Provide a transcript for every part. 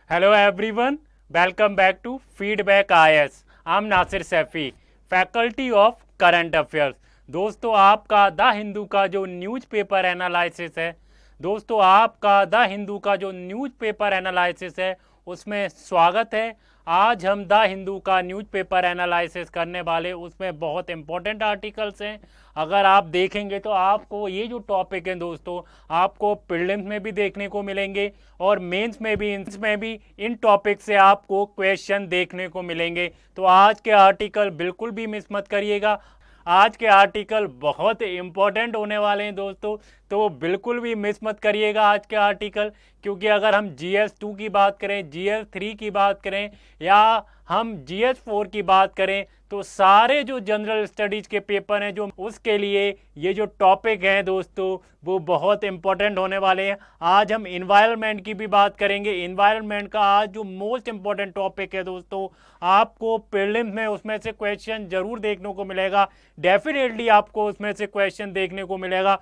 Hello everyone, welcome back to Feedback IS. I'm Nasir Saifi, faculty of current affairs. दोस्तों आपका the Hindu का जो newspaper analysis है उसमें स्वागत है। आज हम द हिंदू का न्यूज़पेपर एनालिसिस करने वाले, उसमें बहुत इंपॉर्टेंट आर्टिकल्स हैं। अगर आप देखेंगे तो आपको ये जो टॉपिक हैं दोस्तों, आपको प्रीलिम्स में भी देखने को मिलेंगे और मेंस में भी इन टॉपिक से आपको क्वेश्चन देखने को मिलेंगे। तो आज के आर्टिकल बिल्कुल भी मिस मत करिएगा। आज के आर्टिकल बहुत इंपॉर्टेंट होने वाले हैं दोस्तों, तो बिल्कुल भी मिस मत करिएगा आज के आर्टिकल। क्योंकि अगर हम GS2 की बात करें, GS3 की बात करें या हम GS4 की बात करें, तो सारे जो जनरल स्टडीज के पेपर हैं जो उसके लिए ये जो टॉपिक हैं दोस्तों वो बहुत इंपॉर्टेंट होने वाले हैं। आज हम इन्वायरमेंट की भी बात करेंगे। इन्वायरमेंट का आज जो मोस्ट इंपॉर्टेंट टॉपिक है दोस्तों, आपको प्रीलिम्स में उसमें से क्वेश्चन जरूर देखने को मिलेगा। डेफिनेटली आपको उसमें से क्वेश्चन देखने को मिलेगा,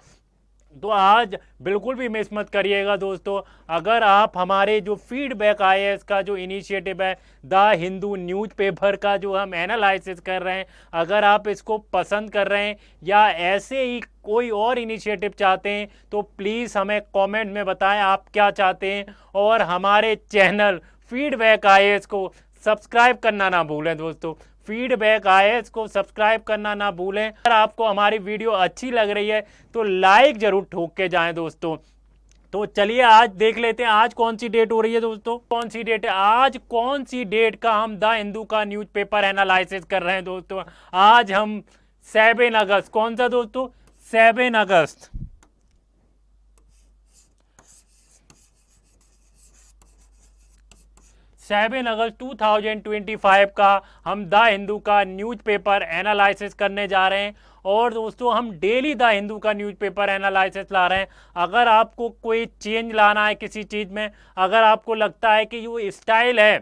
तो आज बिल्कुल भी मिस मत करिएगा दोस्तों। अगर आप हमारे जो फीडबैक IAS का जो इनिशिएटिव है, द हिंदू न्यूज़पेपर का जो हम एनालिसिस कर रहे हैं, अगर आप इसको पसंद कर रहे हैं या ऐसे ही कोई और इनिशिएटिव चाहते हैं, तो प्लीज़ हमें कमेंट में बताएं आप क्या चाहते हैं। और हमारे चैनल फीडबैक IAS को सब्सक्राइब करना ना भूलें दोस्तों। फीडबैक IAS को सब्सक्राइब करना ना भूलें। अगर आपको हमारी वीडियो अच्छी लग रही है तो लाइक जरूर ठोक के जाएं दोस्तों। तो चलिए आज देख लेते हैं आज कौन सी डेट हो रही है दोस्तों। कौन सी डेट है आज, कौन सी डेट का हम द हिंदू का न्यूज़पेपर एनालिसिस कर रहे हैं दोस्तों। आज हम 7 अगस्त, कौन सा दोस्तों, 7 अगस्त 2025 का हम द हिंदू का न्यूज़पेपर एनालिसिस करने जा रहे हैं। और दोस्तों हम डेली द हिंदू का न्यूज़पेपर एनालिसिस ला रहे हैं। अगर आपको कोई चेंज लाना है किसी चीज़ में, अगर आपको लगता है कि जो स्टाइल है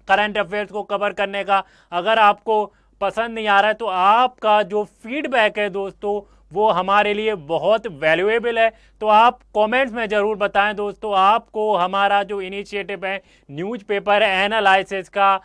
करंट अफेयर्स को कवर करने का अगर आपको पसंद नहीं आ रहा है, तो आपका जो फीडबैक है दोस्तों वो हमारे लिए बहुत वैल्यूएबल है। तो आप कमेंट्स में ज़रूर बताएं दोस्तों, आपको हमारा जो इनिशिएटिव है न्यूज़पेपर एनालिसिस का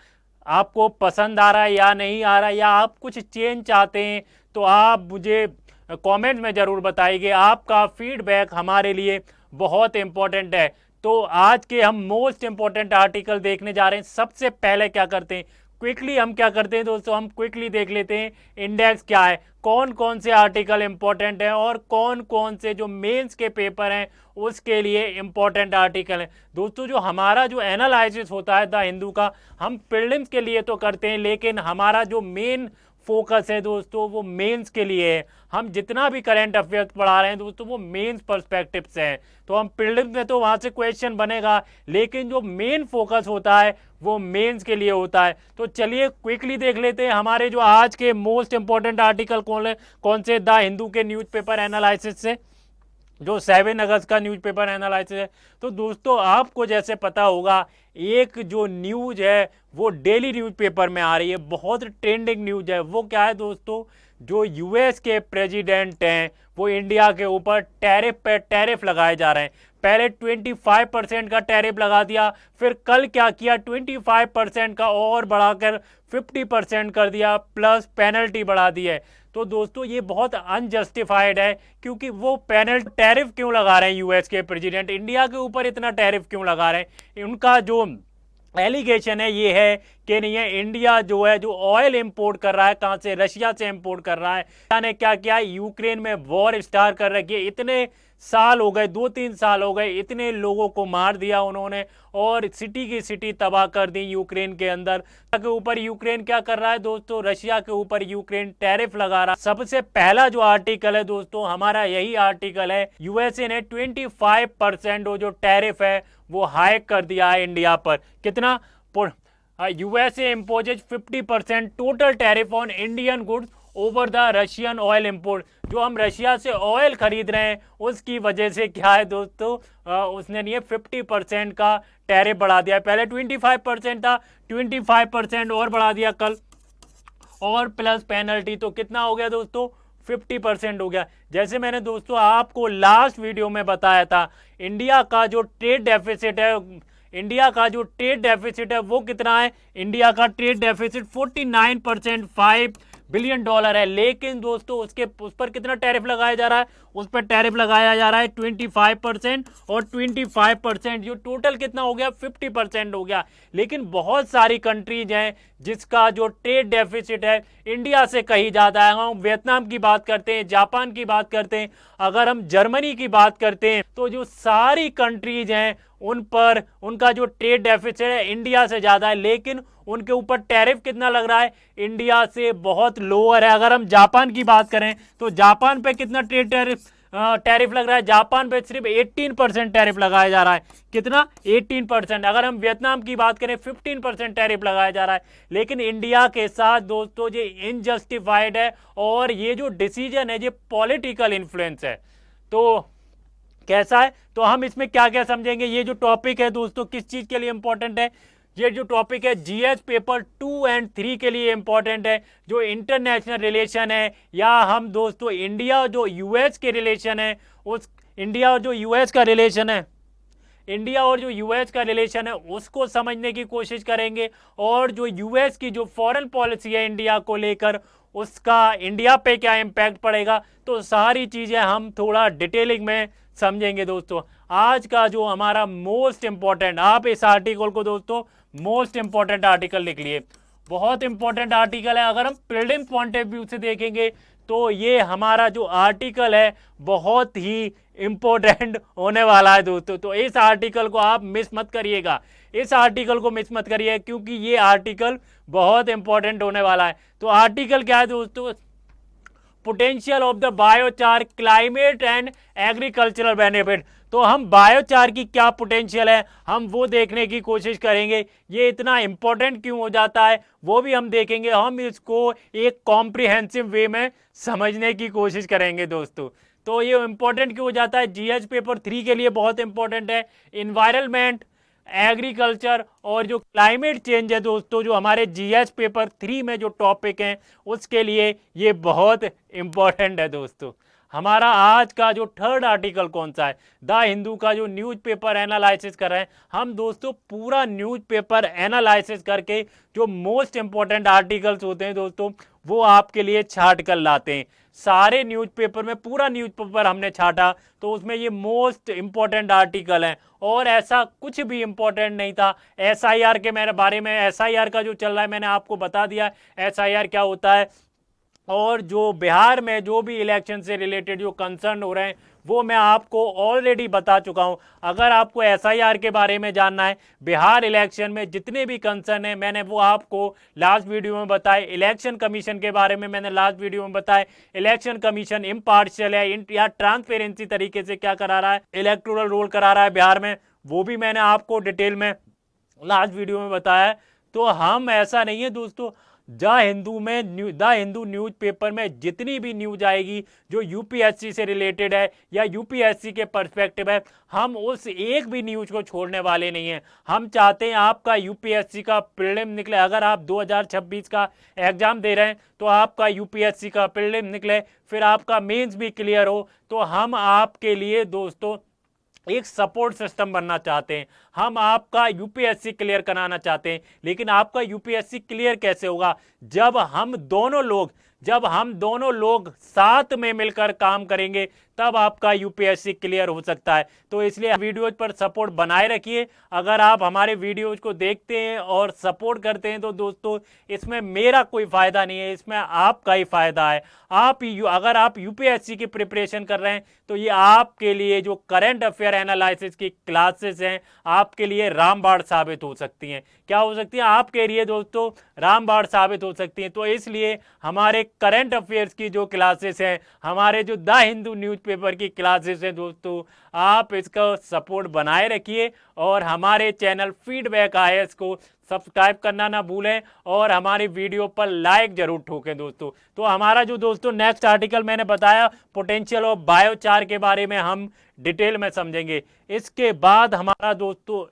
आपको पसंद आ रहा है या नहीं आ रहा है, या आप कुछ चेंज चाहते हैं, तो आप मुझे कमेंट में ज़रूर बताइए। आपका फीडबैक हमारे लिए बहुत इंपॉर्टेंट है। तो आज के हम मोस्ट इंपॉर्टेंट आर्टिकल देखने जा रहे हैं। सबसे पहले क्या करते हैं, क्विकली हम क्या करते हैं दोस्तों, हम क्विकली देख लेते हैं इंडेक्स क्या है, कौन कौन से आर्टिकल इंपॉर्टेंट हैं और कौन कौन से जो मेंस के पेपर हैं उसके लिए इंपॉर्टेंट आर्टिकल हैं दोस्तों। जो हमारा जो एनालिसिस होता है द हिंदू का, हम प्रीलिम्स के लिए तो करते हैं, लेकिन हमारा जो मेन फोकस है दोस्तों वो मेंस के लिए है। हम जितना भी करंट अफेयर्स पढ़ा रहे हैं दोस्तों वो मेंस पर्सपेक्टिव से है। तो हम प्रीलिम्स में तो वहाँ से क्वेश्चन बनेगा, लेकिन जो मेन फोकस होता है वो मेंस के लिए होता है। तो चलिए क्विकली देख लेते हैं हमारे जो आज के मोस्ट इंपॉर्टेंट आर्टिकल कौन से द हिंदू के न्यूज़पेपर एनालिसिस से, जो 7 अगस्त का न्यूज़पेपर एनालिसिस है। तो दोस्तों आपको जैसे पता होगा, एक जो न्यूज़ है वो डेली न्यूज़पेपर में आ रही है, बहुत ट्रेंडिंग न्यूज़ है। वो क्या है दोस्तों, जो US के प्रेसिडेंट हैं वो इंडिया के ऊपर टैरिफ पे टैरिफ लगाए जा रहे हैं। पहले 25% का टैरिफ लगा दिया, फिर कल क्या किया, 25% का और बढ़ाकर 50% कर दिया, प्लस पेनल्टी बढ़ा दी है। तो दोस्तों ये बहुत अनजस्टिफाइड है, क्योंकि वो टैरिफ क्यों लगा रहे हैं US के प्रेसिडेंट, इंडिया के ऊपर इतना टैरिफ क्यों लगा रहे हैं। उनका जो एलिगेशन है ये है कि नहीं है, इंडिया जो है जो ऑयल इंपोर्ट कर रहा है, कहाँ से, रशिया से इंपोर्ट कर रहा है। इंडिया ने क्या किया, यूक्रेन में वॉर स्टार्ट कर रखी है। इतने साल हो गए, 2-3 साल हो गए, इतने लोगों को मार दिया उन्होंने और सिटी की सिटी तबाह कर दी यूक्रेन के अंदर। के ऊपर यूक्रेन क्या कर रहा है दोस्तों, रशिया के ऊपर यूक्रेन टैरिफ लगा रहा है। सबसे पहला जो आर्टिकल है दोस्तों हमारा यही आर्टिकल है, USA ने 25% वो जो टैरिफ है वो हाइक कर दिया है इंडिया पर। कितना, USA imposes 50% total tariff on Indian goods over the Russian oil import. जो हम रशिया से ऑयल खरीद रहे हैं उसकी वजह से क्या है दोस्तों, उसने नहीं 50% का टैरिफ बढ़ा दिया। पहले 25% था, 25% और बढ़ा दिया कल, और प्लस पेनल्टी, तो कितना हो गया दोस्तों, 50% हो गया। जैसे मैंने दोस्तों आपको लास्ट वीडियो में बताया था, इंडिया का जो ट्रेड डेफिसिट है इंडिया का जो ट्रेड डेफिसिट है वो कितना है, इंडिया का ट्रेड डेफिसिट 49% $5 बिलियन है। लेकिन दोस्तों उस पर कितना टैरिफ लगाया जा रहा है, उस पर टैरिफ लगाया जा रहा है 25% और 25% जो टोटल कितना हो गया 50% हो गया। लेकिन बहुत सारी कंट्रीज हैं जिसका जो ट्रेड डेफिसिट है इंडिया से कहीं ज़्यादा है। हम वियतनाम की बात करते हैं, जापान की बात करते हैं, अगर हम जर्मनी की बात करते हैं, तो जो सारी कंट्रीज हैं उन पर उनका जो ट्रेड डेफिसिट है इंडिया से ज़्यादा है। लेकिन उनके ऊपर टैरिफ कितना लग रहा है, इंडिया से बहुत लोअर है। अगर हम जापान की बात करें तो जापान पे कितना ट्रेड टैरिफ लग रहा है, जापान पे सिर्फ 18% टैरिफ लगाया जा रहा है। कितना 18%। अगर हम वियतनाम की बात करें 15% टैरिफ लगाया जा रहा है। लेकिन इंडिया के साथ दोस्तों ये इनजस्टिफाइड है और ये जो डिसीजन है ये पॉलिटिकल इन्फ्लुएंस है। तो कैसा है, तो हम इसमें क्या क्या समझेंगे। ये जो टॉपिक है दोस्तों किस चीज के लिए इंपॉर्टेंट है, ये जो टॉपिक है जीएस पेपर 2 और 3 के लिए इंपॉर्टेंट है। जो इंटरनेशनल रिलेशन है या हम दोस्तों इंडिया जो यूएस के रिलेशन है, उस इंडिया और जो यूएस का रिलेशन है, इंडिया और जो यूएस का रिलेशन है उसको समझने की कोशिश करेंगे। और जो यूएस की जो फॉरेन पॉलिसी है इंडिया को लेकर, उसका इंडिया पे क्या इम्पैक्ट पड़ेगा, तो सारी चीज़ें हम थोड़ा डिटेलिंग में समझेंगे दोस्तों। आज का जो हमारा मोस्ट इंपॉर्टेंट, आप इस आर्टिकल को दोस्तों मोस्ट इंपॉर्टेंट आर्टिकल लिख लिए, बहुत इंपॉर्टेंट आर्टिकल है। अगर हम प्रीलिम्स पॉइंट ऑफ व्यू से देखेंगे तो ये हमारा जो आर्टिकल है बहुत ही इंपॉर्टेंट होने वाला है दोस्तों। तो इस आर्टिकल को आप मिस मत करिएगा, इस आर्टिकल को मिस मत करिए, क्योंकि ये आर्टिकल बहुत इंपॉर्टेंट होने वाला है। तो आर्टिकल क्या है दोस्तों, potential of the biochar climate and agricultural benefit. तो हम बायोचार की क्या पोटेंशियल है हम वो देखने की कोशिश करेंगे। ये इतना इंपॉर्टेंट क्यों हो जाता है वो भी हम देखेंगे। हम इसको एक कॉम्प्रिहेंसिव वे में समझने की कोशिश करेंगे दोस्तों। तो ये इंपॉर्टेंट क्यों हो जाता है, जीएस पेपर 3 के लिए बहुत इंपॉर्टेंट है। इन्वायरमेंट, एग्रीकल्चर और जो क्लाइमेट चेंज है दोस्तों, जो हमारे जीएस पेपर 3 में जो टॉपिक हैं उसके लिए ये बहुत इंपॉर्टेंट है दोस्तों। हमारा आज का जो थर्ड आर्टिकल कौन सा है, द हिंदू का जो न्यूज़पेपर एनालिसिस कर रहे हैं हम दोस्तों। पूरा न्यूज़पेपर एनालिसिस करके जो मोस्ट इंपॉर्टेंट आर्टिकल्स होते हैं दोस्तों वो आपके लिए छाट कर लाते हैं। सारे न्यूज़पेपर में पूरा न्यूज़पेपर हमने छाटा तो उसमें ये मोस्ट इंपॉर्टेंट आर्टिकल हैं। और ऐसा कुछ भी इंपॉर्टेंट नहीं था। एसआईआर के मेरे बारे में, एसआईआर का जो चल रहा है मैंने आपको बता दिया एसआईआर क्या होता है। और जो बिहार में जो भी इलेक्शन से रिलेटेड जो कंसर्न हो रहे हैं वो मैं आपको ऑलरेडी बता चुका हूं। अगर आपको एसआईआर के बारे में जानना है, बिहार इलेक्शन में जितने भी कंसर्न है मैंने वो आपको लास्ट वीडियो में बताए। इलेक्शन कमीशन के बारे में मैंने लास्ट वीडियो में बताया, इलेक्शन कमीशन इम्पार्शियल है या ट्रांसपेरेंसी तरीके से क्या करा रहा है, इलेक्टोरल रोल करा रहा है बिहार में, वो भी मैंने आपको डिटेल में लास्ट वीडियो में बताया। तो हम ऐसा नहीं है दोस्तों, द हिंदू न्यूज़पेपर में जितनी भी न्यूज आएगी जो यूपीएससी से रिलेटेड है या यूपीएससी के पर्सपेक्टिव है, हम उस एक भी न्यूज को छोड़ने वाले नहीं हैं। हम चाहते हैं आपका यूपीएससी का प्रीलिम निकले। अगर आप 2026 का एग्जाम दे रहे हैं तो आपका यूपीएससी का प्रीलिम निकले, फिर आपका मेंस भी क्लियर हो। तो हम आपके लिए दोस्तों एक सपोर्ट सिस्टम बनना चाहते हैं। हम आपका यूपीएससी क्लियर कराना चाहते हैं। लेकिन आपका यूपीएससी क्लियर कैसे होगा, जब हम दोनों लोग साथ में मिलकर काम करेंगे तब आपका यूपीएससी क्लियर हो सकता है। तो इसलिए वीडियोज पर सपोर्ट बनाए रखिए। अगर आप हमारे वीडियोज को देखते हैं और सपोर्ट करते हैं तो दोस्तों इसमें मेरा कोई फ़ायदा नहीं है, इसमें आपका ही फ़ायदा है। अगर आप यूपीएससी की प्रिपरेशन कर रहे हैं तो ये आपके लिए जो करंट अफेयर एनालिसिस की क्लासेस हैं आपके लिए रामबाण साबित हो सकती हैं। क्या हो सकती है आपके लिए दोस्तों, रामबाण साबित हो सकती हैं। तो इसलिए हमारे करंट अफेयर्स की जो क्लासेस हैं, हमारे जो द हिंदू न्यूज़पेपर की क्लासेस हैं दोस्तों, आप इसका सपोर्ट बनाए रखिए और हमारे चैनल फीडबैक आईएएस को सब्सक्राइब करना ना भूलें और हमारी वीडियो पर लाइक जरूर ठोकें दोस्तों। तो हमारा जो दोस्तों नेक्स्ट आर्टिकल मैंने बताया पोटेंशियल ऑफ बायोचार के बारे में हम डिटेल में समझेंगे। इसके बाद हमारा दोस्तों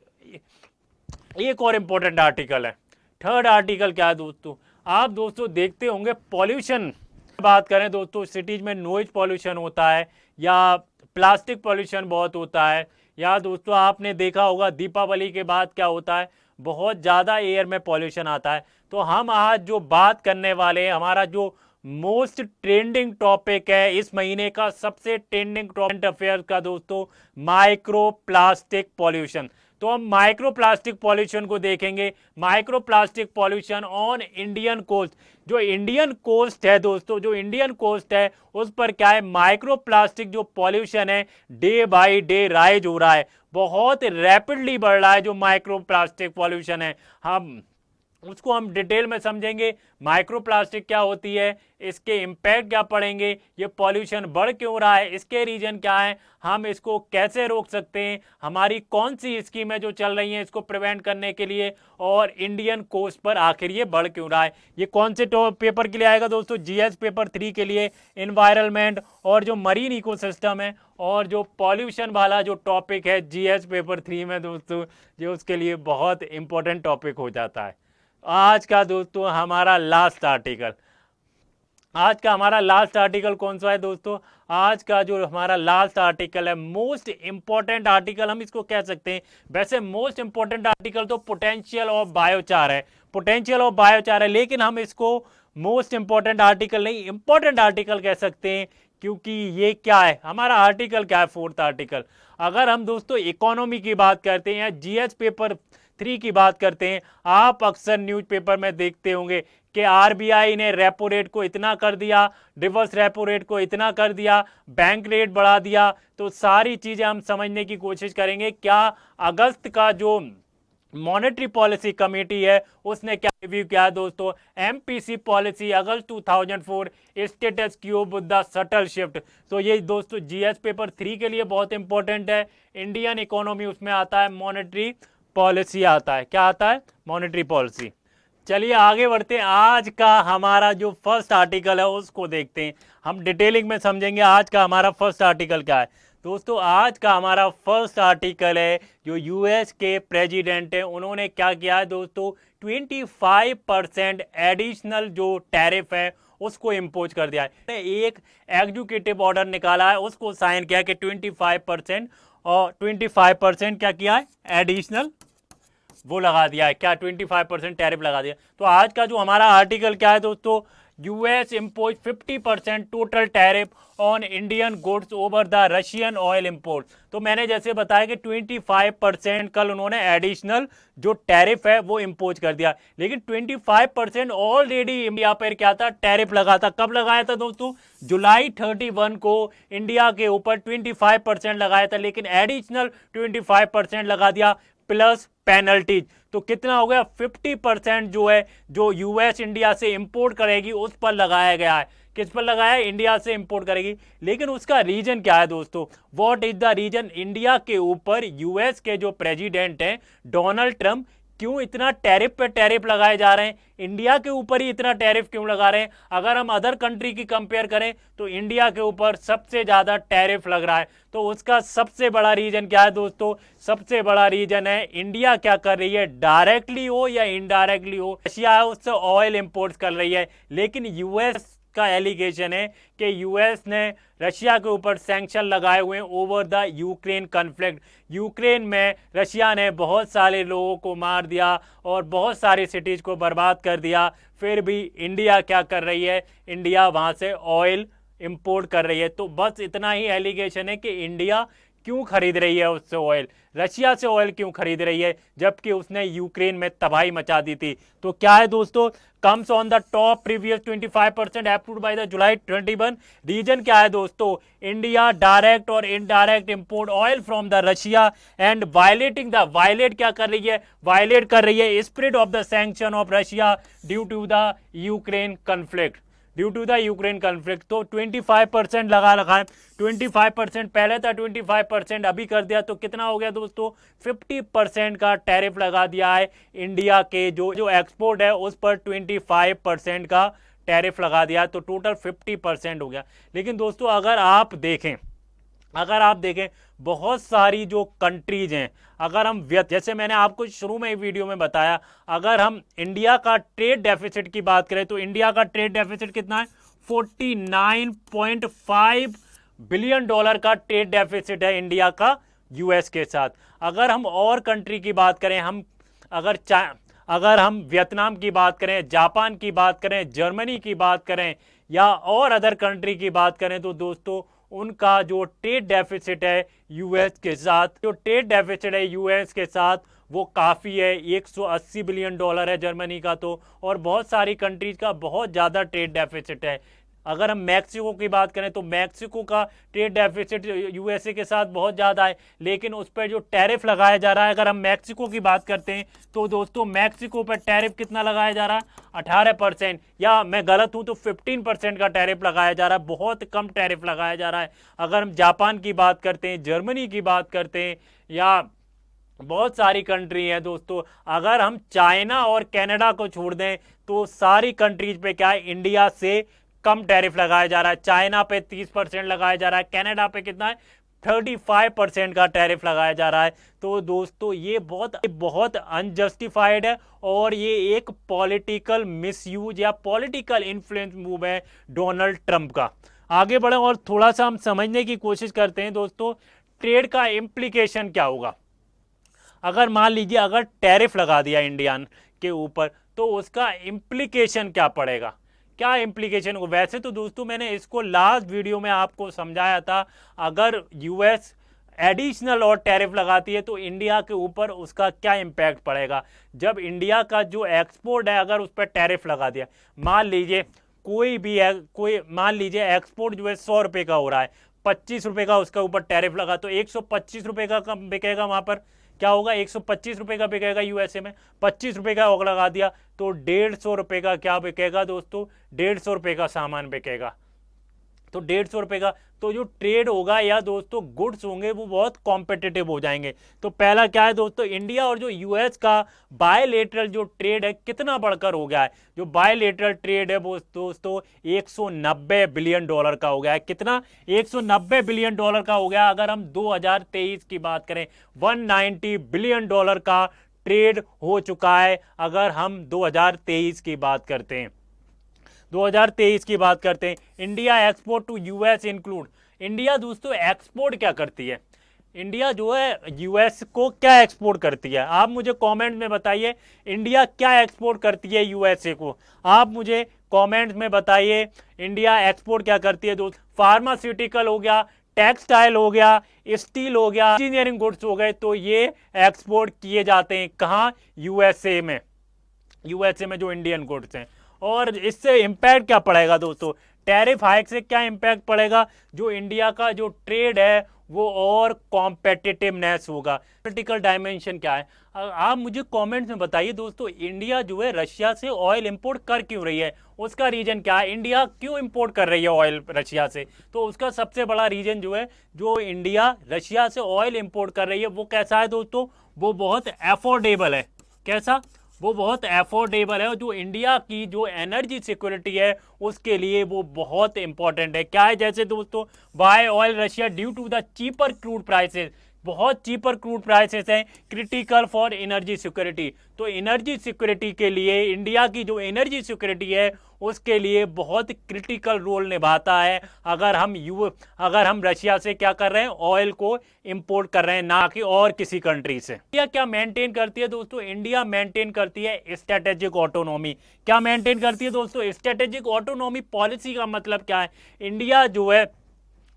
एक और इम्पोर्टेंट आर्टिकल है। थर्ड आर्टिकल क्या है दोस्तों, आप दोस्तों देखते होंगे पॉल्यूशन बात करें दोस्तों, सिटीज में नॉइज पॉल्यूशन होता है या प्लास्टिक पॉल्यूशन बहुत होता है। या दोस्तों आपने देखा होगा दीपावली के बाद क्या होता है, बहुत ज़्यादा एयर में पॉल्यूशन आता है। तो हम आज जो बात करने वाले हैं, हमारा जो मोस्ट ट्रेंडिंग टॉपिक है इस महीने का, सबसे ट्रेंडिंग करंट अफेयर का दोस्तों, माइक्रो प्लास्टिक पॉल्यूशन। तो हम माइक्रो प्लास्टिक पॉल्यूशन को देखेंगे। Micro plastic pollution on Indian coast. जो इंडियन कोस्ट है दोस्तों, जो इंडियन कोस्ट है उस पर क्या है, माइक्रो प्लास्टिक जो पॉल्यूशन है डे बाय डे राइज हो रहा है, बहुत रैपिडली बढ़ रहा है जो माइक्रो प्लास्टिक पॉल्यूशन है। उसको हम डिटेल में समझेंगे। माइक्रो प्लास्टिक क्या होती है, इसके इम्पैक्ट क्या पड़ेंगे, ये पॉल्यूशन बढ़ क्यों रहा है, इसके रीजन क्या है, हम इसको कैसे रोक सकते हैं, हमारी कौन सी स्कीमें जो चल रही हैं इसको प्रिवेंट करने के लिए, और इंडियन कोस्ट पर आखिर ये बढ़ क्यों रहा है। ये कौन से पेपर के लिए आएगा दोस्तों, जीएस पेपर 3 के लिए, एनवायरनमेंट और जो मरीन इकोसिस्टम है और जो पॉल्यूशन वाला जो टॉपिक है जीएस पेपर 3 में दोस्तों, जो उसके लिए बहुत इंपॉर्टेंट टॉपिक हो जाता है। आज का दोस्तों हमारा लास्ट आर्टिकल, आज का हमारा लास्ट आर्टिकल कौन सा है दोस्तों, आज का जो हमारा लास्ट आर्टिकल है, मोस्ट इंपॉर्टेंट आर्टिकल हम इसको कह सकते हैं। वैसे मोस्ट इंपॉर्टेंट आर्टिकल तो पोटेंशियल ऑफ बायोचार है, पोटेंशियल ऑफ बायोचार है, लेकिन हम इसको मोस्ट इंपॉर्टेंट आर्टिकल नहीं, इंपॉर्टेंट आर्टिकल कह सकते हैं, क्योंकि ये क्या है, हमारा आर्टिकल क्या है, 4th आर्टिकल। अगर हम दोस्तों इकोनॉमी की बात करते हैं या जीएस पेपर 3 की बात करते हैं, आप अक्सर न्यूज़पेपर में देखते होंगे कि आरबीआई ने रेपो रेट को इतना कर दिया, रिवर्स रेपो रेट को इतना कर दिया, बैंक रेट बढ़ा दिया। तो सारी चीजें हम समझने की कोशिश करेंगे। क्या अगस्त का जो मॉनेटरी पॉलिसी कमेटी है उसने क्या रिव्यू किया दोस्तों, MPC policy August 2004 status Q with the subtle shift. तो ये दोस्तों जीएस पेपर 3 के लिए बहुत इंपॉर्टेंट है। इंडियन इकोनॉमी उसमें आता है, मॉनेटरी पॉलिसी आता है, क्या आता है, मॉनेटरी पॉलिसी। चलिए आगे बढ़ते हैं। आज का हमारा जो फर्स्ट आर्टिकल है उसको देखते हैं, हम डिटेलिंग में समझेंगे आज का हमारा फर्स्ट आर्टिकल क्या है दोस्तों। आज का हमारा फर्स्ट आर्टिकल है, जो यूएस के प्रेसिडेंट है उन्होंने क्या किया है दोस्तों, 25% एडिशनल जो टैरिफ है उसको इम्पोज कर दिया है। एक एग्जीक्यूटिव ऑर्डर निकाला है, उसको साइन किया कि 25% और 25% क्या किया है, एडिशनल वो लगा दिया है, क्या 25% टैरिफ लगा दिया। तो आज का जो हमारा आर्टिकल क्या है दोस्तों, US impose 50% total tariff on Indian goods over the Russian oil import. तो मैंने जैसे बताया कि 25% कल उन्होंने एडिशनल जो टैरिफ है वो इम्पोज कर दिया, लेकिन 25% ऑलरेडी इंडिया पर क्या था, टैरिफ लगा था। कब लगाया था दोस्तों, जुलाई 31 को इंडिया के ऊपर 25% लगाया था, लेकिन एडिशनल 25% लगा दिया प्लस पेनल्टीज। तो कितना हो गया, 50% जो है, जो यूएस इंडिया से इंपोर्ट करेगी उस पर लगाया गया है। किस पर लगाया है, इंडिया से इंपोर्ट करेगी। लेकिन उसका रीजन क्या है दोस्तों, what is the reason, India के ऊपर यूएस के जो प्रेसिडेंट हैं डोनाल्ड ट्रंप क्यों इतना टैरिफ पे टैरिफ लगाए जा रहे हैं, इंडिया के ऊपर ही इतना टैरिफ क्यों लगा रहे हैं। अगर हम अदर कंट्री की कंपेयर करें तो इंडिया के ऊपर सबसे ज्यादा टैरिफ लग रहा है। तो उसका सबसे बड़ा रीजन क्या है दोस्तों, सबसे बड़ा रीजन है इंडिया क्या कर रही है, डायरेक्टली हो या इनडायरेक्टली हो, रशिया है उससे ऑयल इंपोर्ट कर रही है। लेकिन यूएस का एलिगेशन है कि यूएस ने रशिया के ऊपर सैंक्शन लगाए हुए हैं over the Ukraine conflict. Ukraine में रशिया ने बहुत सारे लोगों को मार दिया और बहुत सारी सिटीज को बर्बाद कर दिया, फिर भी इंडिया क्या कर रही है, इंडिया वहां से ऑयल इंपोर्ट कर रही है। तो बस इतना ही एलिगेशन है कि इंडिया क्यों खरीद रही है उससे ऑयल, रशिया से ऑयल क्यों खरीद रही है, जबकि उसने यूक्रेन में तबाही मचा दी थी। तो क्या है दोस्तों, comes on the top previous 25% approved by the July 21। रीजन क्या है दोस्तों, इंडिया डायरेक्ट और indirect import oil from the Russia and violating the, violate क्या कर रही है, वायलेट कर रही है spread of the sanction of Russia due to the Ukraine conflict, due to the Ukraine conflict. तो 25% लगा रखा है, 25% पहले था 25%, अभी कर दिया तो कितना हो गया दोस्तों, 50% का टैरिफ लगा दिया है। इंडिया के जो एक्सपोर्ट है उस पर 25% का टैरिफ लगा दिया, तो टोटल 50% हो गया। लेकिन दोस्तों अगर आप देखें बहुत सारी जो कंट्रीज हैं, अगर हम जैसे मैंने आपको शुरू में वीडियो में बताया, अगर हम इंडिया का ट्रेड डेफिसिट की बात करें तो इंडिया का ट्रेड डेफिसिट कितना है, 49.5 बिलियन डॉलर का ट्रेड डेफिसिट है इंडिया का यूएस के साथ। अगर हम और कंट्री की बात करें, अगर हम वियतनाम की बात करें, जापान की बात करें, जर्मनी की बात करें या और अदर कंट्री की बात करें, तो दोस्तों उनका जो ट्रेड डेफिसिट है यूएस के साथ, वो काफ़ी है। 180 बिलियन डॉलर है जर्मनी का तो, और बहुत सारी कंट्रीज का बहुत ज़्यादा ट्रेड डेफिसिट है। अगर हम मैक्सिको की बात करें तो मैक्सिको का ट्रेड डेफिसिट यूएसए के साथ बहुत ज़्यादा है, लेकिन उस पर जो टैरिफ लगाया जा रहा है, अगर हम मैक्सिको की बात करते हैं तो दोस्तों मैक्सिको पर टैरिफ कितना लगाया जा रहा है? 18%, या मैं गलत हूं तो 15% का टैरिफ लगाया जा रहा है। बहुत कम टैरिफ लगाया जा रहा है। अगर हम जापान की बात करते हैं, जर्मनी की बात करते हैं, या बहुत सारी कंट्री है दोस्तों, अगर हम चाइना और कनाडा को छोड़ दें तो सारी कंट्रीज पे क्या है, इंडिया से कम टैरिफ लगाया जा रहा है। चाइना पे 30% लगाया जा रहा है, कनाडा पे कितना है, 35% का टैरिफ लगाया जा रहा है। तो दोस्तों ये बहुत अनजस्टिफाइड है, और ये एक पॉलिटिकल मिसयूज या पॉलिटिकल इन्फ्लुएंस मूव है डोनाल्ड ट्रंप का। आगे बढ़े और थोड़ा सा हम समझने की कोशिश करते हैं दोस्तों, ट्रेड का इम्प्लीकेशन क्या होगा। अगर मान लीजिए अगर टैरिफ लगा दिया इंडिया के ऊपर, तो उसका इम्प्लीकेशन क्या पड़ेगा, क्या इम्प्लीकेशन हो। वैसे तो दोस्तों मैंने इसको लास्ट वीडियो में आपको समझाया था, अगर यूएस एडिशनल और टैरिफ लगाती है तो इंडिया के ऊपर उसका क्या इम्पैक्ट पड़ेगा। जब इंडिया का जो एक्सपोर्ट है अगर उस पर टैरिफ लगा दिया, मान लीजिए मान लीजिए एक्सपोर्ट जो है 100 रुपये का हो रहा है, 25 रुपये का उसका ऊपर टैरिफ लगा, तो 125 रुपये का कम बिकेगा। वहां पर क्या होगा, 125 रुपये का बिकेगा यूएसए में, 25 रुपये का और लगा दिया तो 150 रुपये का क्या बिकेगा दोस्तों, 150 रुपये का सामान बिकेगा। तो 150 रुपये का तो जो ट्रेड होगा या दोस्तों गुड्स होंगे वो बहुत कॉम्पिटिटिव हो जाएंगे। तो पहला क्या है दोस्तों, इंडिया और जो यूएस का बायलेटरल जो ट्रेड है कितना बढ़कर हो गया है। जो बायलेटरल ट्रेड है वो दोस्तों 190 बिलियन डॉलर का हो गया है। कितना, 190 बिलियन डॉलर का हो गया। अगर हम 2023 की बात करें, 190 बिलियन डॉलर का ट्रेड हो चुका है। अगर हम 2023 की बात करते हैं, 2023 की बात करते हैं, India export to US include, India दोस्तों एक्सपोर्ट क्या करती है, इंडिया जो है यूएस को क्या एक्सपोर्ट करती है, आप मुझे कमेंट में बताइए। इंडिया क्या एक्सपोर्ट करती है यूएसए को, आप मुझे कमेंट में बताइए। इंडिया एक्सपोर्ट क्या करती है दोस्त, फार्मास्यूटिकल हो गया, टेक्सटाइल हो गया, स्टील हो गया, इंजीनियरिंग गुड्स हो गए, तो ये एक्सपोर्ट किए जाते हैं कहाँ, यूएसए में। यूएसए में जो इंडियन गुड्स हैं, और इससे इंपैक्ट क्या पड़ेगा दोस्तों, टैरिफ हाइक से क्या इंपैक्ट पड़ेगा, जो इंडिया का जो ट्रेड है वो और कॉम्पिटिटिवनेस होगा। पॉलिटिकल डायमेंशन क्या है, आप मुझे कमेंट्स में बताइए दोस्तों। इंडिया जो है रशिया से ऑयल इंपोर्ट कर क्यों रही है, उसका रीजन क्या है, इंडिया क्यों इंपोर्ट कर रही है ऑयल रशिया से। तो उसका सबसे बड़ा रीजन जो है, जो इंडिया रशिया से ऑयल इंपोर्ट कर रही है वो कैसा है दोस्तों, वो बहुत अफोर्डेबल है। कैसा, वो बहुत अफोर्डेबल है, और जो इंडिया की जो एनर्जी सिक्योरिटी है उसके लिए वो बहुत इंपॉर्टेंट है। क्या है, जैसे दोस्तों buy oil Russia due to the cheaper crude prices, बहुत चीपर क्रूड प्राइसेस हैं, क्रिटिकल फॉर एनर्जी सिक्योरिटी। तो एनर्जी सिक्योरिटी के लिए, इंडिया की जो एनर्जी सिक्योरिटी है उसके लिए बहुत क्रिटिकल रोल निभाता है। अगर हम रशिया से क्या कर रहे हैं, ऑयल को इंपोर्ट कर रहे हैं, ना कि और किसी कंट्री से। इंडिया क्या मेंटेन करती है दोस्तों, इंडिया मेंटेन करती है स्ट्रेटेजिक ऑटोनॉमी। क्या मेंटेन करती है दोस्तों, स्ट्रेटेजिक ऑटोनॉमी। पॉलिसी का मतलब क्या है, इंडिया जो है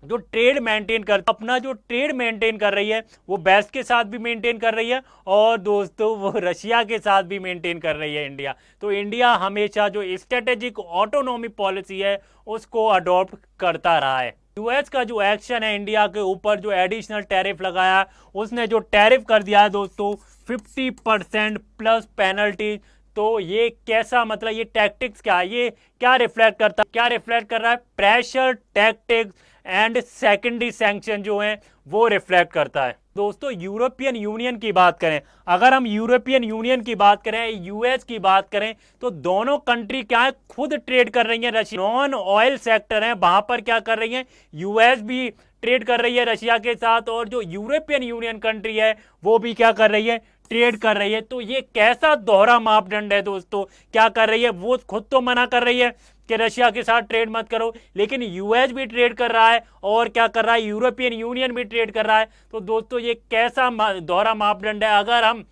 जो ट्रेड मेंटेन कर, अपना जो ट्रेड मेंटेन कर रही है वो वेस्ट के साथ भी मेंटेन कर रही है, और दोस्तों वो रशिया के साथ भी मेंटेन कर रही है इंडिया। तो इंडिया हमेशा जो स्ट्रेटेजिक ऑटोनॉमी पॉलिसी है उसको अडॉप्ट करता रहा है। यूएस का जो एक्शन है इंडिया के ऊपर, जो एडिशनल टैरिफ लगाया, उसने जो टैरिफ कर दिया है दोस्तों 50% प्लस पेनल्टी। तो ये कैसा, मतलब ये टैक्टिक्स क्या है, ये क्या रिफ्लेक्ट करता है, क्या रिफ्लेक्ट कर रहा है, pressure tactics and secondary sanction जो हैं वो रिफ्लेक्ट करता है। दोस्तों यूरोपियन यूनियन की बात करें, अगर हम यूरोपियन यूनियन की बात करें, यूएस की बात करें, तो दोनों कंट्री क्या है, खुद ट्रेड कर रही हैं। रशिया नॉन ऑयल सेक्टर है, वहां पर क्या कर रही हैं, यूएस भी ट्रेड कर रही है रशिया के साथ, और जो यूरोपियन यूनियन कंट्री है वो भी क्या कर रही है, ट्रेड कर रही है। तो ये कैसा दोहरा मापदंड है दोस्तों, क्या कर रही है, वो खुद तो मना कर रही है कि रशिया के साथ ट्रेड मत करो, लेकिन यूएस भी ट्रेड कर रहा है और क्या कर रहा है, यूरोपियन यूनियन भी ट्रेड कर रहा है। तो दोस्तों ये कैसा दोहरा मापदंड है। अगर हम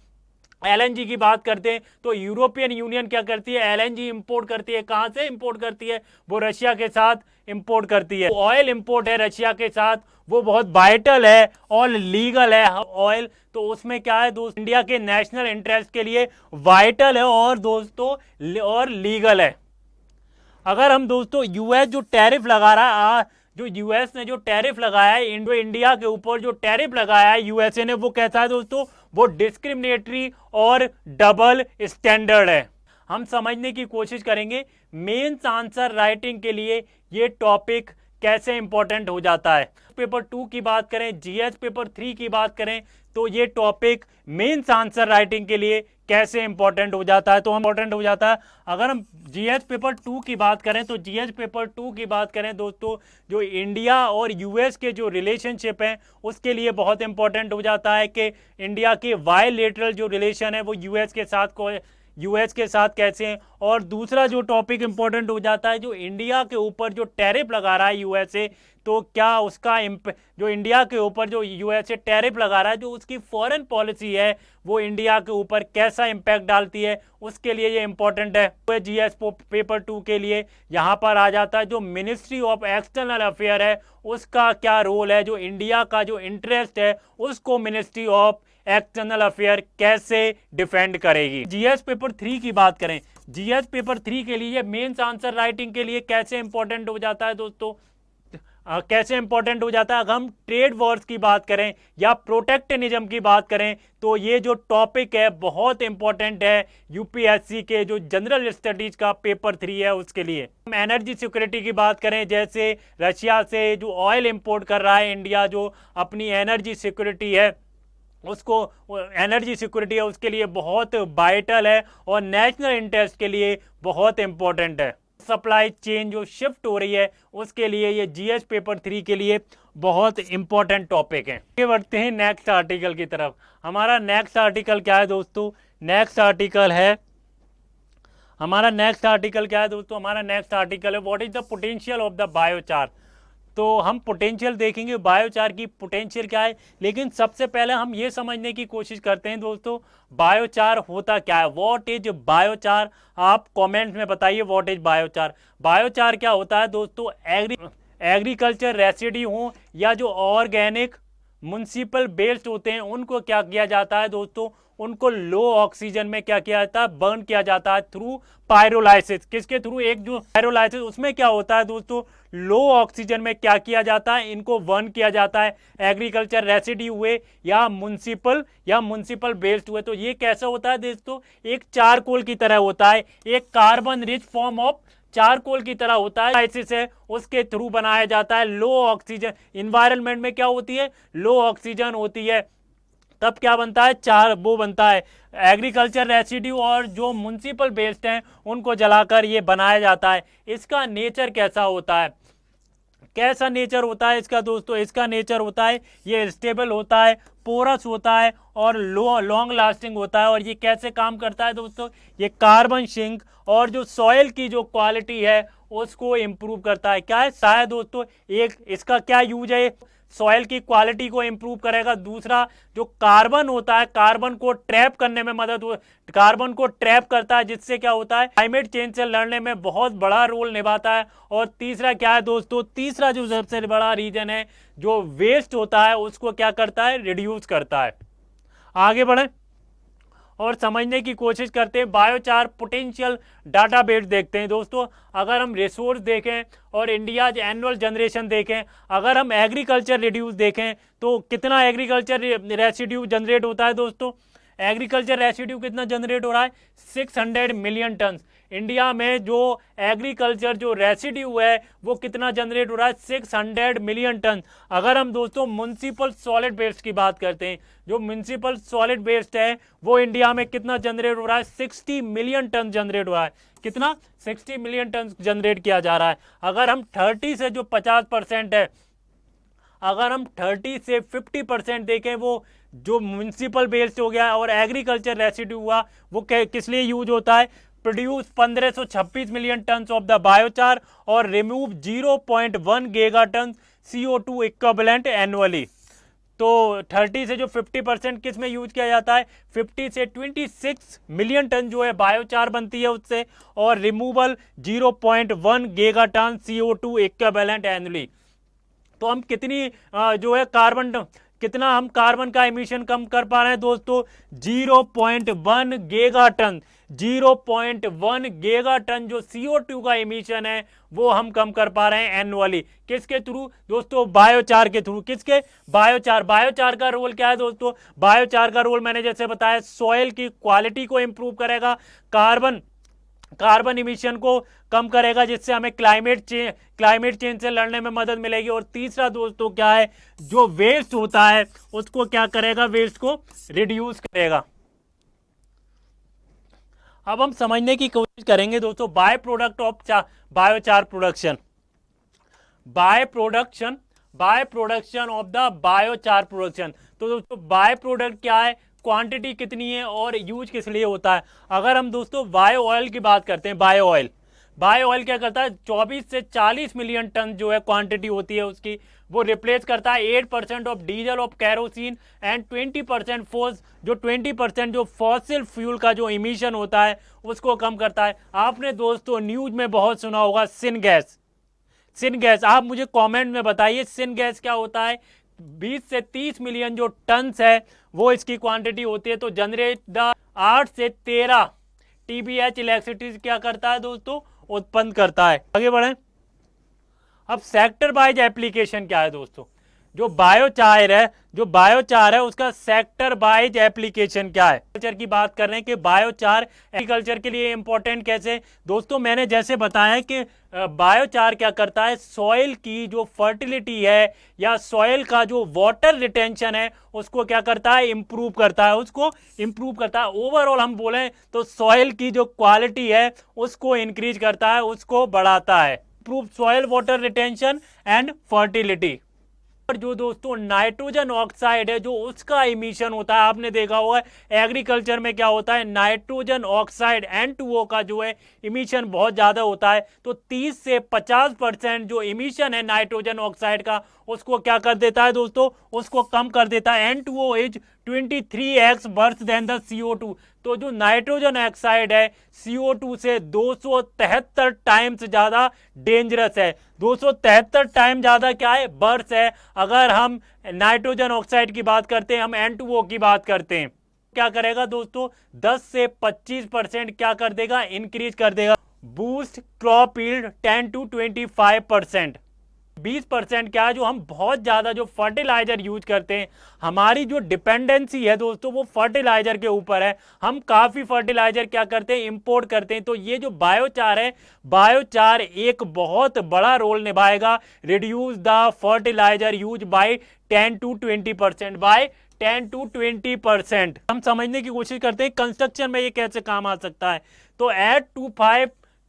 एलएनजी की बात करते हैं तो यूरोपियन यूनियन क्या करती है, एलएनजी इंपोर्ट करती है। कहां से इंपोर्ट करती है, वो रशिया के साथ इंपोर्ट करती है। ऑयल इंपोर्ट है रशिया के साथ, वो बहुत वाइटल है और लीगल है ऑयल। तो उसमें क्या है दोस्त, इंडिया के नेशनल इंटरेस्ट के लिए वाइटल है और दोस्तों और लीगल है। अगर हम दोस्तों यूएस जो टैरिफ लगा रहा है, जो यूएस ने जो टैरिफ लगाया है इंडिया के ऊपर, जो टैरिफ लगाया है यूएसए ने, वो कैसा है दोस्तों, वो डिस्क्रिमिनेटरी और डबल स्टैंडर्ड है। हम समझने की कोशिश करेंगे मेंस आंसर राइटिंग के लिए ये टॉपिक कैसे इंपॉर्टेंट हो जाता है। पेपर 2 की बात करें, जीएस पेपर 3 की बात करें, तो ये टॉपिक मेंस आंसर राइटिंग के लिए कैसे इंपॉर्टेंट हो जाता है। तो इंपॉर्टेंट हो जाता है, अगर हम जीएस पेपर 2 की बात करें, तो जीएस पेपर 2 की बात करें दोस्तों, जो इंडिया और यूएस के जो रिलेशनशिप है उसके लिए बहुत इंपॉर्टेंट हो जाता है कि इंडिया के बायलैटरल जो रिलेशन है वो यूएस के साथ कैसे हैं। और दूसरा जो टॉपिक इंपॉर्टेंट हो जाता है, जो इंडिया के ऊपर जो टैरिफ लगा रहा है यूएसए, तो क्या उसका जो इंडिया के ऊपर जो यूएसए टैरिफ लगा रहा है, जो उसकी फॉरेन पॉलिसी है वो इंडिया के ऊपर कैसा इंपैक्ट डालती है, उसके लिए ये इंपॉर्टेंट है। जीएस पेपर 2 के लिए यहाँ पर आ जाता है जो मिनिस्ट्री ऑफ एक्सटर्नल अफेयर है उसका क्या रोल है, जो इंडिया का जो इंटरेस्ट है उसको मिनिस्ट्री ऑफ एक्सटर्नल अफेयर कैसे डिफेंड करेगी। जीएस पेपर 3 की बात करें, जीएस पेपर 3 के लिए मेंस आंसर राइटिंग के लिए कैसे इंपॉर्टेंट हो जाता है दोस्तों, कैसे इंपॉर्टेंट हो जाता है। अगर हम ट्रेड वॉर्स की बात करें या प्रोटेक्शनिज्म की बात करें, तो ये जो टॉपिक है बहुत इंपॉर्टेंट है यूपीएससी के जो जनरल स्टडीज का पेपर 3 है उसके लिए। हम एनर्जी सिक्योरिटी की बात करें, जैसे रशिया से जो ऑयल इंपोर्ट कर रहा है इंडिया, जो अपनी एनर्जी सिक्योरिटी है उसको, एनर्जी सिक्योरिटी है उसके लिए बहुत वाइटल है और नेशनल इंटरेस्ट के लिए बहुत इंपॉर्टेंट है। सप्लाई चेन जो शिफ्ट हो रही है उसके लिए ये जीएस पेपर 3 के लिए बहुत इंपॉर्टेंट टॉपिक है। आगे बढ़ते हैं नेक्स्ट आर्टिकल की तरफ। हमारा नेक्स्ट आर्टिकल क्या है दोस्तों, नेक्स्ट आर्टिकल है हमारा नेक्स्ट आर्टिकल क्या है दोस्तों, हमारा नेक्स्ट आर्टिकल है what is the potential of the biochar. तो हम पोटेंशियल देखेंगे, बायोचार की पोटेंशियल क्या है, लेकिन सबसे पहले हम ये समझने की कोशिश करते हैं दोस्तों बायोचार होता क्या है। व्हाट इज बायोचार, आप कमेंट में बताइए व्हाट इज बायोचार। बायोचार क्या होता है दोस्तों, एग्रीकल्चर रेसिड्यू हो या जो ऑर्गेनिक म्युनिसिपल वेस्ट होते हैं उनको क्या किया जाता है दोस्तों, उनको लो ऑक्सीजन में क्या किया जाता है, बर्न किया जाता है थ्रू पायरोलाइसिस। किसके थ्रू, एक जो पायरोलाइसिस, उसमें क्या होता है दोस्तों, लो ऑक्सीजन में क्या किया जाता है, इनको बर्न किया जाता है। एग्रीकल्चर रेसिड्यू हुए या म्युनिसिपल वेस्ट हुए, तो ये कैसा होता है दोस्तों, एक चारकोल की तरह होता है, एक carbon rich form of charcoal की तरह होता है, है उसके थ्रू बनाया जाता है। लो ऑक्सीजन इन्वायरमेंट में क्या होती है, लो ऑक्सीजन होती है, तब क्या बनता है, वो बनता है एग्रीकल्चर रेसिड्यू और जो म्युनिसिपल वेस्ट हैं उनको जलाकर ये बनाया जाता है। इसका नेचर कैसा होता है, कैसा नेचर होता है इसका दोस्तों, इसका नेचर होता है ये स्टेबल होता है, पोरस होता है और लॉन्ग लास्टिंग होता है। और ये कैसे काम करता है दोस्तों, ये कार्बन सिंक और जो सॉइल की जो क्वालिटी है उसको इम्प्रूव करता है। क्या है शायद दोस्तों, एक इसका क्या यूज है, सॉइल की क्वालिटी को इंप्रूव करेगा। दूसरा जो कार्बन होता है, कार्बन को ट्रैप करने में कार्बन को ट्रैप करता है, जिससे क्या होता है क्लाइमेट चेंज से लड़ने में बहुत बड़ा रोल निभाता है। और तीसरा क्या है दोस्तों, तीसरा जो सबसे बड़ा रीजन है, जो वेस्ट होता है उसको क्या करता है, रिड्यूस करता है। आगे बढ़े और समझने की कोशिश करते हैं बायोचार पोटेंशियल डाटाबेस देखते हैं दोस्तों। अगर हम रिसोर्स देखें और इंडिया एनुअल जनरेशन देखें, अगर हम एग्रीकल्चर रिड्यूस देखें तो कितना एग्रीकल्चर रेसिड्यू जनरेट होता है दोस्तों, एग्रीकल्चर रेसिड्यू कितना जनरेट हो रहा है, 600 मिलियन टन। इंडिया में जो एग्रीकल्चर जो रेसिड्यू है वो कितना जनरेट हो रहा है, 600 मिलियन टन। अगर हम दोस्तों म्युनिसिपल सॉलिड वेस्ट की बात करते हैं, जो म्युनिसिपल सॉलिड वेस्ट है वो इंडिया में कितना जनरेट हो रहा है, 60 मिलियन टन जनरेट हो रहा है। कितना, 60 मिलियन टन जनरेट किया जा रहा है। अगर हम 30 से जो 50% है, अगर हम 30 से 50% देखें, वो जो म्युनिसिपल वेस्ट हो गया और एग्रीकल्चर रेसिड्यू हुआ वो किस लिए यूज होता है, produce 1526 million ton of the biochar और remove 0.1 giga ton CO2 equivalent annually. तो 30 से जो 50% किस में यूज किया जाता है, 50 से 26 मिलियन टन जो है बायोचार बनती है उससे, और removal 0.1 giga ton CO2 equivalent annually. तो हम कितनी जो है कितना हम कार्बन का एमिशन कम कर पा रहे हैं दोस्तों, 0.1 गीगा टन। 0.1 गीगा टन जो CO2 का एमिशन है वो हम कम कर पा रहे हैं एनुअली। किसके थ्रू दोस्तों, बायोचार के थ्रू। किसके, बायोचार। बायोचार का रोल क्या है दोस्तों, बायोचार का रोल मैंने जैसे बताया सॉइल की क्वालिटी को इंप्रूव करेगा, कार्बन इमिशन को कम करेगा, जिससे हमें क्लाइमेट चेंज से लड़ने में मदद मिलेगी। और तीसरा दोस्तों क्या है, जो वेस्ट होता है उसको क्या करेगा, वेस्ट को रिड्यूस करेगा। अब हम समझने की कोशिश करेंगे दोस्तों by product of biochar production. By production of the biochar production. तो दोस्तों बाय प्रोडक्ट क्या है, क्वांटिटी कितनी है और यूज किस लिए होता है। अगर हम दोस्तों बायो ऑयल की बात करते हैं, बायो ऑयल क्या करता है, 24 से 40 मिलियन टन जो है क्वांटिटी होती है उसकी, वो रिप्लेस करता है 8% of diesel of kerosene and 20% जो फॉसिल फ्यूल का जो इमिशन होता है उसको कम करता है। आपने दोस्तों न्यूज में बहुत सुना होगा सिन गैस। आप मुझे कमेंट में बताइए सिन गैस क्या होता है। 20 से 30 मिलियन जो टन्स है वो इसकी क्वांटिटी होती है। तो जनरेट द 8 से 13 TBH इलेक्ट्रिसिटी क्या करता है दोस्तों, उत्पन्न करता है। आगे बढ़े। अब सेक्टर वाइज एप्लीकेशन क्या है दोस्तों, जो बायोचार है उसका सेक्टर वाइज एप्लीकेशन क्या है। एग्रीकल्चर की बात कर रहे हैं कि बायोचार एग्रीकल्चर के लिए इंपॉर्टेंट कैसे दोस्तों, मैंने जैसे बताया कि बायोचार क्या करता है, सॉइल की जो फर्टिलिटी है या सॉइल का जो वाटर रिटेंशन है उसको क्या करता है, इंप्रूव करता है। ओवरऑल हम बोलें तो सॉइल की जो क्वालिटी है उसको इंक्रीज करता है, उसको बढ़ाता है। Improve soil water retention and fertility. और जो दोस्तों नाइट्रोजन ऑक्साइड है जो उसका इमिशन होता है, आपने देखा होगा एग्रीकल्चर में क्या होता है, नाइट्रोजन ऑक्साइड N2O का जो है इमिशन बहुत ज्यादा होता है। तो 30 से 50% जो इमिशन है नाइट्रोजन ऑक्साइड का उसको क्या कर देता है दोस्तों, उसको कम कर देता है। N2O is 23x worse than the CO2। तो जो नाइट्रोजन ऑक्साइड है CO2 से 273 टाइम्स ज्यादा डेंजरस है। 273 टाइम ज्यादा क्या है, वर्स है। अगर हम नाइट्रोजन ऑक्साइड की बात करते हैं, हम N2O की बात करते हैं, क्या करेगा दोस्तों, 10 से 25% क्या कर देगा, इंक्रीज कर देगा। Boost crop yield 10 to 25%। 20% क्या है, जो हम बहुत ज्यादा जो फर्टिलाइजर यूज करते हैं, हमारी जो डिपेंडेंसी है दोस्तों वो फर्टिलाइजर के ऊपर है। हम काफी फर्टिलाइजर क्या करते हैं, इंपोर्ट करते हैं। तो ये जो बायोचार है, बायोचार एक बहुत बड़ा रोल निभाएगा, reduce the fertiliser use by 10 to 20%, by 10 to 20%। हम समझने की कोशिश करते हैं कंस्ट्रक्शन में ये कैसे काम आ सकता है। तो एट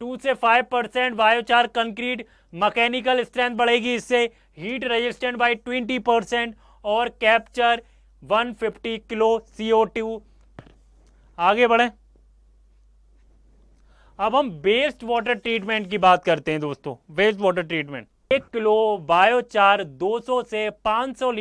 2 से 5% बायोचार कंक्रीट मैकेनिकल स्ट्रेंथ बढ़ेगी, इससे हीट रेजिस्टेंट बाय 20% और कैप्चर 150 किलो CO2। आगे बढ़े। अब हम वेस्ट वाटर ट्रीटमेंट की बात करते हैं दोस्तों। Waste water treatment, 1 kilo biochar 200 से 500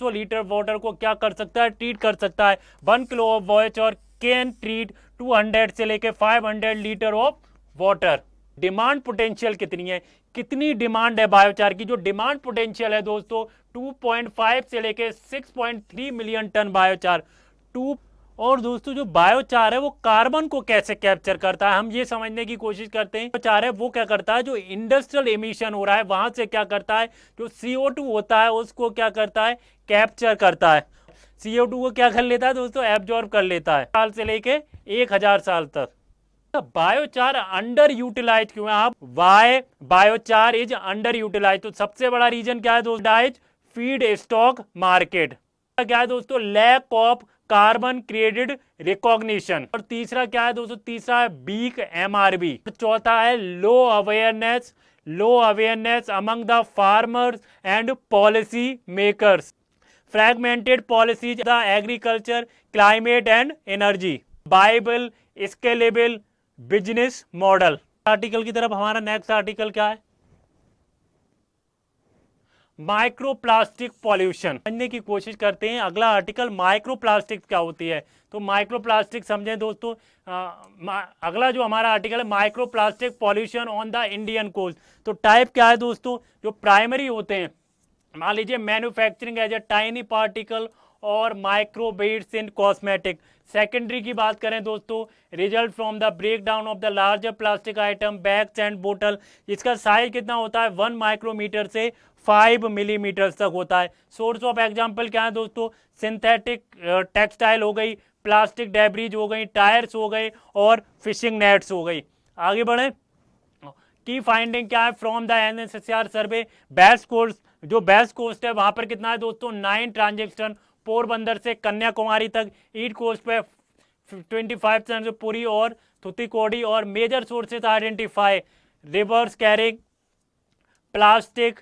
लीटर वाटर को क्या कर सकता है, ट्रीट कर सकता है। 1 kilo of biochar can treat 200 से लेके 500 litre of water. Demand potential कितनी है, कितनी डिमांड है बायोचार की, जो डिमांड पोटेंशियल है दोस्तों 2.5 से लेके 6.3 मिलियन टन बायोचार। और दोस्तों जो बायोचार है वो कार्बन को कैसे कैप्चर करता है, हम ये समझने की कोशिश करते हैं। बायोचार है वो क्या करता है, जो इंडस्ट्रियल एमिशन हो रहा है वहां से क्या करता है, जो CO2 होता है उसको क्या करता है, कैप्चर करता है। CO2 को क्या कर लेता है दोस्तों, एब्जॉर्ब कर लेता है। साल से लेके 1000 साल तक। बायोचार अंडर यूटिलाइज क्यों है, आप why biochar is under utilise. तो सबसे बड़ा रीजन क्या है दोस्तों, फीड स्टॉक मार्केट। क्या है दोस्तों, lack of carbon credit recognition. और तीसरा क्या है दोस्तों, तीसरा है वीक MRB। चौथा है low awareness among the farmers and policy makers. Fragmented policies the agriculture, climate and energy. Viable scalable business model. Article की तरफ हमारा नेक्स्ट आर्टिकल क्या है, माइक्रोप्लास्टिक पॉल्यूशन समझने की कोशिश करते हैं। अगला आर्टिकल माइक्रोप्लास्टिक क्या होती है, तो माइक्रोप्लास्टिक समझें दोस्तों। अगला जो हमारा आर्टिकल है microplastic pollution on the Indian coast. तो टाइप क्या है दोस्तों, जो प्राइमरी होते हैं, मान लीजिए manufacturing as a tiny particle और माइक्रोबीड्स इन कॉस्मेटिक। सेकेंडरी की बात करें दोस्तों, result from the break down of the larger plastic item bags and बोतल। इसका साइज कितना होता है, 1 माइक्रोमीटर से 5 मिलीमीटर तक होता है। सोर्स ऑफ एग्जाम्पल क्या है दोस्तों, सिंथेटिक टेक्सटाइल हो गई, प्लास्टिक डेब्रीज हो गई, टायर्स हो गए और फिशिंग नेट्स हो गई। आगे बढ़े, की फाइंडिंग क्या है from the NSSR survey. Best coast, जो बेस्ट कोस्ट है वहां पर कितना है दोस्तों, 9 ट्रांजेक्शन पोरबंदर से कन्याकुमारी तक। ईस्ट कोस्ट पे 25 पुरी और थुतिकोडी। और major sources identify rivers carrying plastic,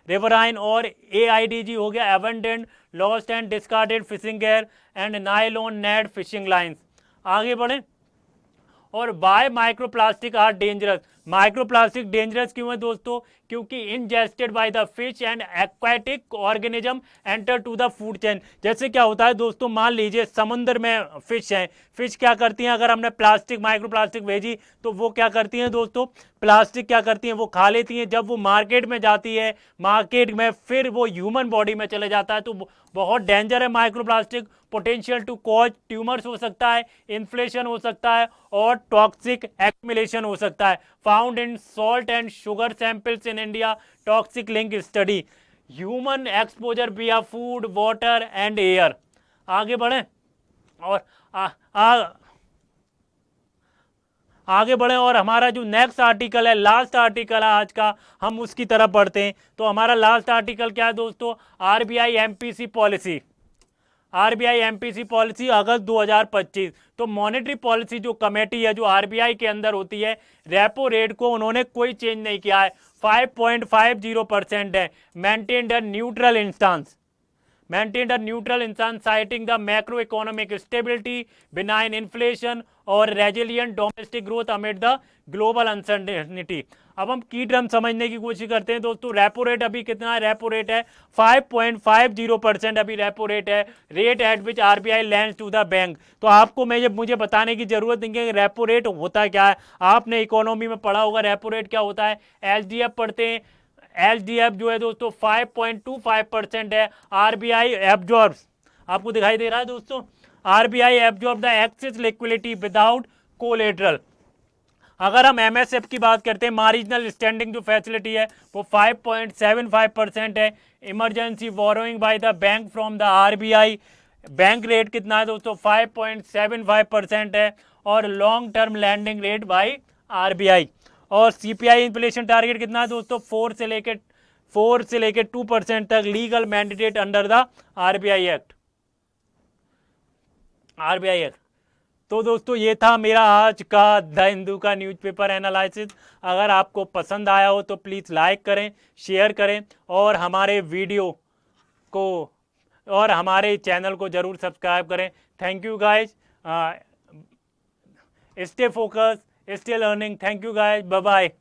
riverine और AIDG हो गया, abundant lost and discarded fishing gear and nylon net fishing lines. आगे बढ़े, और why microplastic are dangerous. Microplastic dangerous क्यों है दोस्तों, क्योंकि ingested by the fish and aquatic organism enter to the food chain. जैसे क्या होता है दोस्तों, मान लीजिए समुद्र में फिश है, फिश क्या करती हैं, अगर हमने प्लास्टिक माइक्रोप्लास्टिक भेजी तो वो क्या करती हैं दोस्तों, प्लास्टिक क्या करती हैं, वो खा लेती हैं। जब वो मार्केट में जाती है, मार्केट में फिर वो ह्यूमन बॉडी में चले जाता है, तो बहुत डेंजर है microplastic. Potential to cause tumours हो सकता है, इन्फ्लेशन हो सकता है और टॉक्सिक एक्यूमुलेशन हो सकता है। Found in salt and sugar samples in India, toxic link study, human exposure विया फूड वाटर एंड एयर। आगे बढ़े, और आगे बढ़े, और हमारा जो नेक्स्ट आर्टिकल है, लास्ट आर्टिकल है आज का, हम उसकी तरफ बढ़ते हैं। तो हमारा लास्ट आर्टिकल क्या है दोस्तों, RBI MPC policy. RBI MPC policy अगस्त 2025। तो मॉनेटरी पॉलिसी जो कमेटी है जो RBI के अंदर होती है, रेपो रेट को उन्होंने कोई चेंज नहीं किया है, 5.50% है। Maintained a neutral instance, maintained a neutral instance citing the macroeconomic stability, benign inflation और resilient domestic growth amid the global uncertainty। अब हम की टर्म समझने की कोशिश करते हैं दोस्तों। रेपो रेट अभी कितना है, रेपो रेट है 5.50% अभी रेपो रेट है, rate at which RBI lends to the bank. तो आपको मुझे बताने की जरूरत नहीं है रेपो रेट होता क्या है, आपने इकोनॉमी में पढ़ा होगा रेपो रेट क्या होता है। SDF पढ़ते हैं, SDF जो है दोस्तों 5.25% है। RBI एब्जॉर्ब्स, आपको दिखाई दे रहा है दोस्तों, RBI absorb the access liquidity without collateral. अगर हम MSF की बात करते हैं, मार्जिनल स्टैंडिंग जो फैसिलिटी है वो 5.75% है। Emergency borrowing by the bank from the RBI, bank rate कितना है दोस्तों, 5.75% है। और long term landing rate by RBI। और CPI इन्फ्लेशन टारगेट कितना है दोस्तों, 4 से लेकर 2% तक, legal mandated under the RBI act. तो दोस्तों ये था मेरा आज का द हिंदू का न्यूज़पेपर एनालिसिस। अगर आपको पसंद आया हो तो प्लीज़ लाइक करें, शेयर करें और हमारे वीडियो को और हमारे चैनल को जरूर सब्सक्राइब करें। Thank you guys, stay focus, stay learning. Thank you guys, bye bye.